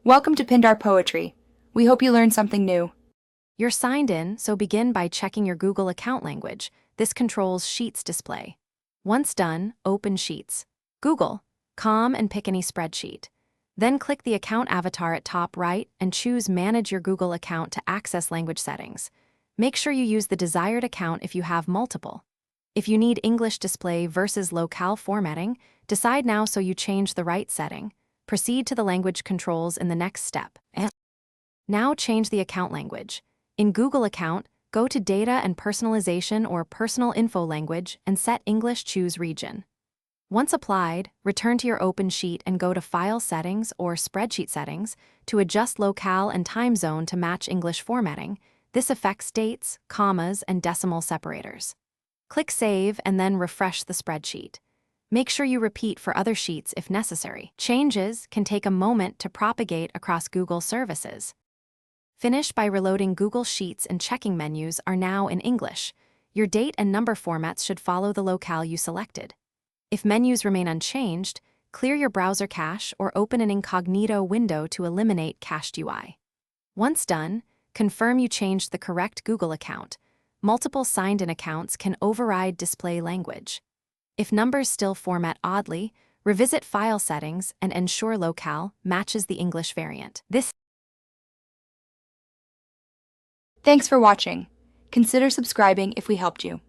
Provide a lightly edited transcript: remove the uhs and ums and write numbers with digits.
Welcome to Pindar Poetry. We hope you learned something new. You're signed in, so begin by checking your Google account language. This controls Sheets display. Once done, open Sheets. Google, and pick any spreadsheet. Then click the account avatar at top right and choose Manage your Google account to access language settings. Make sure you use the desired account if you have multiple. If you need English display versus locale formatting, decide now so you change the right setting. Proceed to the language controls in the next step. Now change the account language. In Google Account, go to Data and Personalization or Personal Info Language and set English Choose Region. Once applied, return to your open sheet and go to File Settings or Spreadsheet Settings to adjust locale and time zone to match English formatting. This affects dates, commas, and decimal separators. Click Save and then refresh the spreadsheet. Make sure you repeat for other sheets if necessary. Changes can take a moment to propagate across Google services. Finish by reloading Google Sheets and checking menus are now in English. Your date and number formats should follow the locale you selected. If menus remain unchanged, clear your browser cache or open an incognito window to eliminate cached UI. Once done, confirm you changed the correct Google account. Multiple signed-in accounts can override display language. If numbers still format oddly, revisit file settings and ensure locale matches the English variant. Thanks for watching. Consider subscribing if we helped you.